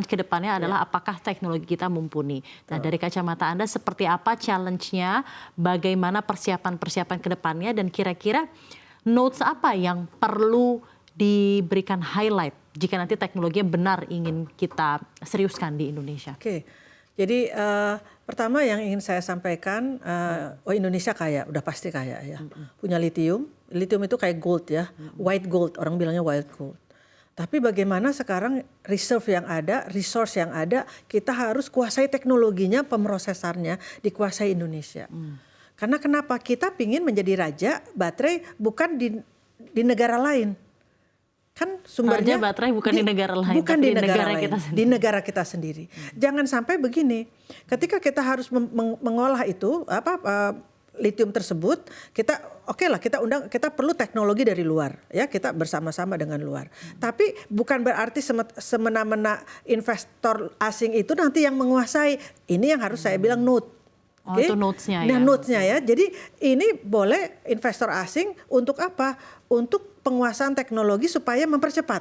ke depannya adalah apakah teknologi kita mumpuni. Nah, dari kacamata Anda seperti apa challenge-nya, bagaimana persiapan-persiapan ke depannya, dan kira-kira notes apa yang perlu diberikan highlight jika nanti teknologinya benar ingin kita seriuskan di Indonesia? Oke, jadi pertama yang ingin saya sampaikan, Indonesia kaya, udah pasti kaya ya. Punya lithium itu kayak gold ya, white gold, orang bilangnya white gold. Tapi bagaimana sekarang reserve yang ada, resource yang ada, kita harus kuasai teknologinya, pemrosesannya dikuasai Indonesia. Karena kenapa? Kita pingin menjadi raja baterai bukan di negara lain. Kan sumbernya raja baterai bukan di negara lain, bukan tapi di negara lain, kita sendiri. di negara kita sendiri. Jangan sampai begini, ketika kita harus mengolah itu lithium tersebut, kita kita perlu teknologi dari luar ya, kita bersama-sama dengan luar. Tapi bukan berarti semena-mena investor asing itu nanti yang menguasai. Ini yang harus saya bilang note. Okay? Itu notesnya ya. Nah, notesnya ya. Jadi ini boleh investor asing untuk apa? Untuk penguasaan teknologi supaya mempercepat.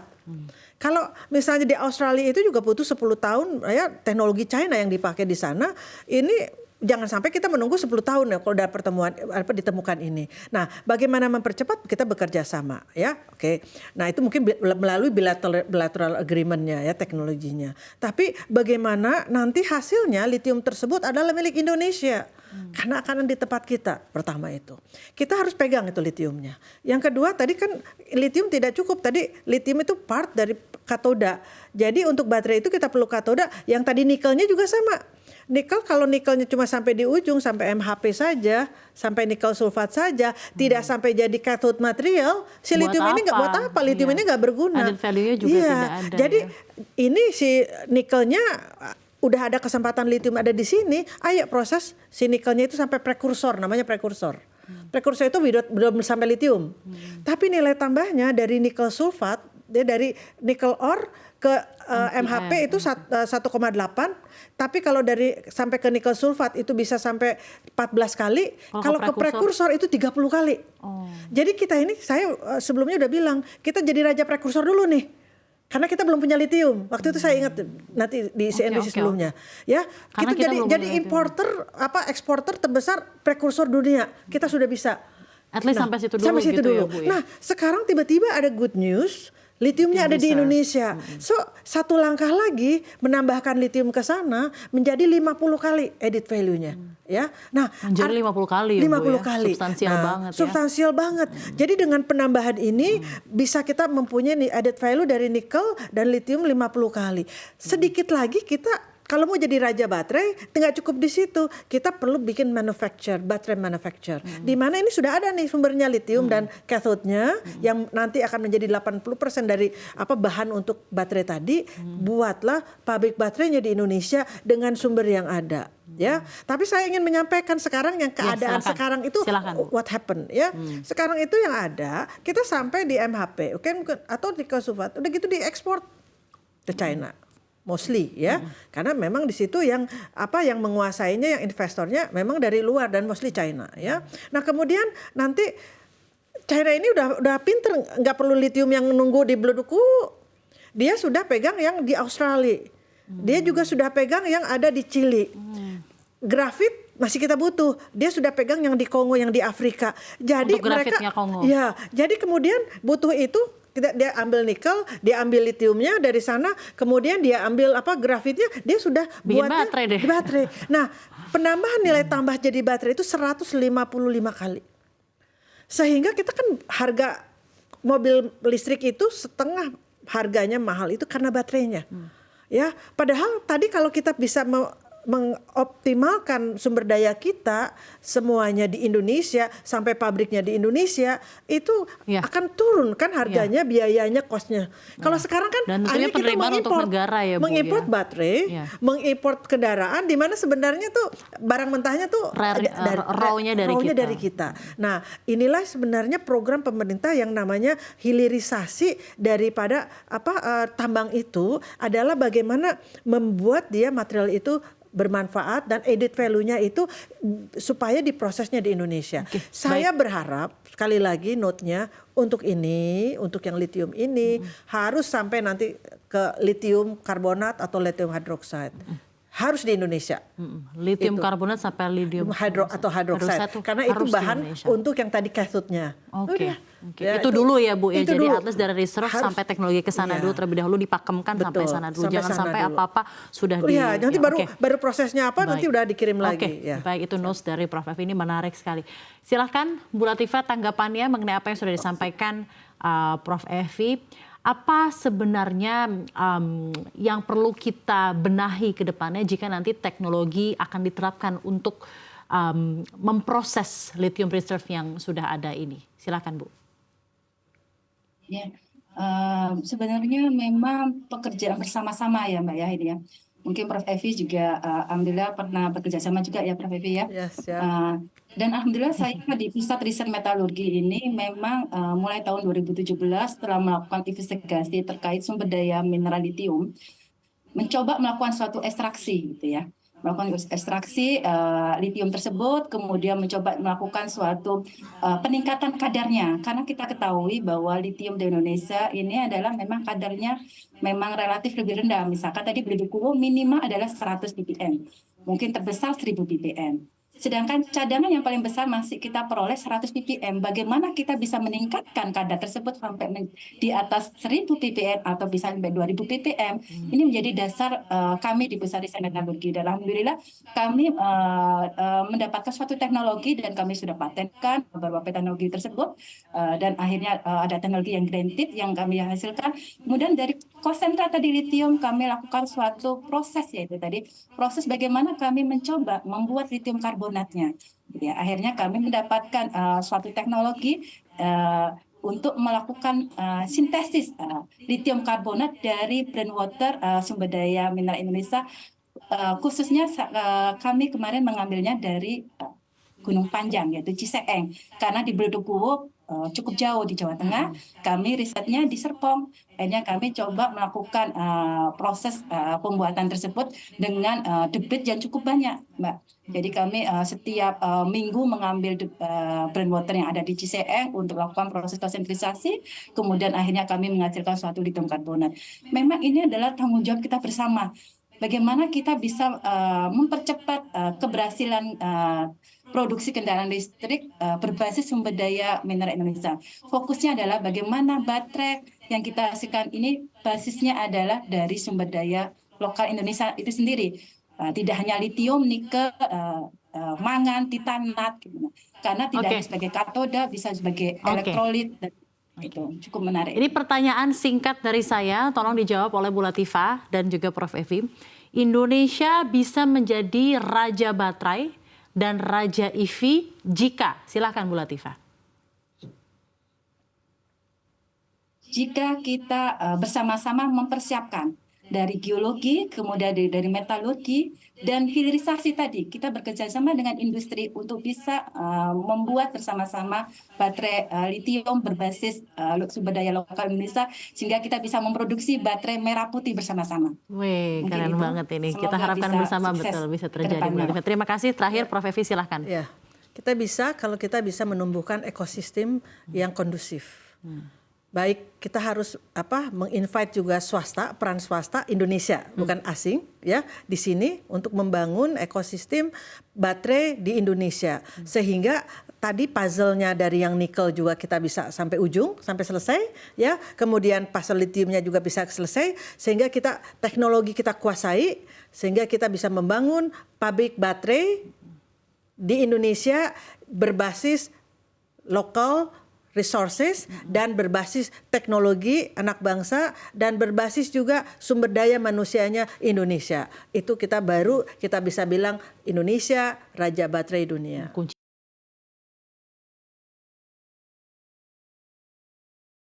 Kalau misalnya di Australia itu juga butuh 10 tahun ya, teknologi China yang dipakai di sana. Ini jangan sampai kita menunggu 10 tahun ya kalau ada ditemukan ini. Nah, bagaimana mempercepat? Kita bekerja sama ya. Oke. Nah, itu mungkin melalui bilateral agreement-nya ya, teknologinya. Tapi bagaimana nanti hasilnya lithium tersebut adalah milik Indonesia. Karena akan di tempat kita, pertama itu. Kita harus pegang itu lithiumnya. Yang kedua, tadi kan lithium tidak cukup. Tadi lithium itu part dari katoda. Jadi untuk baterai itu kita perlu katoda. Yang tadi nikelnya juga sama. Nikel, kalau nikelnya cuma sampai di ujung, sampai MHP saja, sampai nikel sulfat saja, tidak sampai jadi cathode material, si lithium ini nggak buat apa? Lithium ini nggak berguna. Added value-nya juga tidak ada. Jadi ini si nikelnya udah ada kesempatan lithium ada di sini, ayo proses si nikelnya itu sampai prekursor, namanya prekursor. Prekursor itu belum sampai lithium. Tapi nilai tambahnya dari nikel sulfat, dari nikel ore ke MHP itu 1,8, tapi kalau dari sampai ke nikel sulfat itu bisa sampai 14 kali, kalau ke prekursor itu 30 kali. Jadi kita ini, saya sebelumnya udah bilang, kita jadi raja prekursor dulu nih. Karena kita belum punya lithium. Waktu itu saya ingat nanti di CNBC sebelumnya. Ya, kita jadi importer eksporter terbesar prekursor dunia. Kita sudah bisa. At least sampai situ dulu. Sampai situ dulu. Ya, Bu, ya? Nah, sekarang tiba-tiba ada good news. Lithiumnya ada di Indonesia. So, satu langkah lagi menambahkan lithium ke sana menjadi 50 kali added value-nya. Ya. Nah, menjadi 50 kali 50 ya, Bu, ya? kali. Substansial banget ya. Substansial banget. Jadi dengan penambahan ini bisa kita mempunyai added value dari nikel dan lithium 50 kali. Sedikit lagi kita kalau mau jadi raja baterai, nggak cukup di situ. Kita perlu bikin baterai manufacture. Di mana ini sudah ada nih sumbernya lithium dan cathode-nya yang nanti akan menjadi 80% dari bahan untuk baterai tadi. Buatlah pabrik baterainya di Indonesia dengan sumber yang ada. Ya, tapi saya ingin menyampaikan sekarang yang keadaan sekarang itu what happened ya. Sekarang itu yang ada, kita sampai di MHP, atau di sulfat, udah gitu diekspor ke China. Mostly ya, karena memang di situ yang menguasainya, yang investornya memang dari luar dan mostly China ya. Nah kemudian nanti China ini udah pinter, nggak perlu lithium yang nunggu di Bleduku, dia sudah pegang yang di Australia, dia juga sudah pegang yang ada di Chili, grafit masih kita butuh, dia sudah pegang yang di Kongo, yang di Afrika. Jadi untuk mereka, Kongo. Ya, jadi kemudian butuh itu. Dia ambil nikel, dia ambil lithiumnya dari sana, kemudian dia ambil grafitnya, dia sudah buatnya baterai. Nah, penambahan nilai tambah jadi baterai itu 155 kali. Sehingga kita kan harga mobil listrik itu setengah harganya mahal itu karena baterainya. Ya, padahal tadi kalau kita bisa mengoptimalkan sumber daya kita semuanya di Indonesia sampai pabriknya di Indonesia itu akan turun kan harganya, biayanya, kosnya. Kalau sekarang kan hanya kita mengimport baterai, mengimport kendaraan, di mana sebenarnya tuh barang mentahnya tuh raw-nya dari kita. Nah, inilah sebenarnya program pemerintah yang namanya hilirisasi daripada tambang itu adalah bagaimana membuat dia material itu bermanfaat dan added value-nya itu supaya diprosesnya di Indonesia. Oke, Saya berharap sekali lagi note-nya untuk ini, untuk yang lithium ini harus sampai nanti ke lithium karbonat atau lithium hydroxide. Harus di Indonesia. Lithium Itu. karbonat sampai lithium Atau hydroxide. Karena itu harus di bahan Indonesia. untuk yang tadi cathode-nya. Oke. Udah. Oke. Ya, itu dulu ya Bu ya. itu Jadi dulu. atlas dari research Harus. sampai teknologi ke sana Iya. dulu terlebih dahulu dipakemkan sampai Betul, sana dulu. sampai Jangan sana sampai dulu. apa-apa sudah Oh iya, nanti ya, baru oke. baru prosesnya apa nanti Baik. udah dikirim Oke, lagi. Ya. baik itu notes dari Prof. Evi ini menarik sekali. Silahkan Bu Latifah tanggapannya mengenai apa yang sudah disampaikan Prof. Evi. Apa sebenarnya yang perlu kita benahi ke depannya jika nanti teknologi akan diterapkan untuk memproses lithium reserve yang sudah ada ini? Silakan Bu. Ya, sebenarnya memang pekerjaan bersama-sama ya Mbak ya ini ya. Mungkin Prof. Evi juga alhamdulillah pernah bekerja sama juga ya Prof. Evi ya. Yes, ya. Dan alhamdulillah saya di Pusat Riset Metalurgi ini memang mulai tahun 2017 telah melakukan investigasi terkait sumber daya mineral lithium, mencoba melakukan suatu ekstraksi gitu ya. Melakukan ekstraksi lithium tersebut, kemudian mencoba melakukan suatu peningkatan kadarnya. Karena kita ketahui bahwa lithium di Indonesia ini adalah memang kadarnya memang relatif lebih rendah. Misalkan tadi Belidukuwo minimal adalah 100 ppm, mungkin terbesar 1000 ppm. Sedangkan cadangan yang paling besar masih kita peroleh 100 ppm. Bagaimana kita bisa meningkatkan kadar tersebut sampai di atas 1000 ppm atau bisa sampai 2000 ppm. Ini menjadi dasar kami di Pusat Riset Metalurgi. Dan alhamdulillah kami mendapatkan suatu teknologi dan kami sudah patenkan beberapa teknologi tersebut. Dan akhirnya ada teknologi yang granted yang kami hasilkan. Kemudian dari konsentrat tadi lithium kami lakukan suatu proses, yaitu tadi proses bagaimana kami mencoba membuat lithium karbonatnya. Ya, akhirnya kami mendapatkan suatu teknologi untuk melakukan sintesis lithium karbonat dari Brainwater sumber daya mineral Indonesia. Khususnya kami kemarin mengambilnya dari Gunung Panjang yaitu Ciseeng, karena di Beledukuwo cukup jauh di Jawa Tengah. Kami risetnya di Serpong. Akhirnya kami coba melakukan proses pembuatan tersebut dengan debit yang cukup banyak, Mbak. Jadi kami setiap minggu mengambil brainwater yang ada di Ciseeng untuk melakukan proses konsentrisasi, kemudian akhirnya kami menghasilkan suatu lithium karbonat. Memang ini adalah tanggung jawab kita bersama. Bagaimana kita bisa mempercepat keberhasilan produksi kendaraan listrik berbasis sumber daya mineral Indonesia. Fokusnya adalah bagaimana baterai yang kita hasilkan ini basisnya adalah dari sumber daya lokal Indonesia itu sendiri. Tidak hanya litium, nikel, mangan, titanat, gitu. Karena tidak hanya sebagai katoda, bisa sebagai elektrolit. Dan itu cukup menarik. Ini pertanyaan singkat dari saya, tolong dijawab oleh Bu Latifah dan juga Prof. Evi. Indonesia bisa menjadi raja baterai dan raja EV jika, silakan Bu Latifah. Jika kita bersama-sama mempersiapkan dari geologi, kemudian dari metalurgi, dan hilirisasi tadi, kita bekerja sama dengan industri untuk bisa membuat bersama-sama baterai lithium berbasis sumber daya lokal Indonesia, sehingga kita bisa memproduksi baterai merah putih bersama-sama. Wih, Mungkin keren itu. banget ini. Kita Semoga harapkan bisa bersama sukses betul bisa ke terjadi. depannya. Bu Latifah. Terima kasih. Terakhir Prof. Evi silahkan. Ya, kita bisa kalau kita bisa menumbuhkan ekosistem yang kondusif. Baik, kita harus menginvite juga swasta, peran swasta Indonesia, bukan asing ya, di sini untuk membangun ekosistem baterai di Indonesia. Sehingga tadi puzzle-nya dari yang nikel juga kita bisa sampai ujung, sampai selesai ya. Kemudian puzzle lithiumnya juga bisa selesai sehingga kita teknologi kita kuasai sehingga kita bisa membangun pabrik baterai di Indonesia berbasis lokal resources dan berbasis teknologi anak bangsa dan berbasis juga sumber daya manusianya Indonesia. Itu kita bisa bilang Indonesia raja baterai dunia. Kunci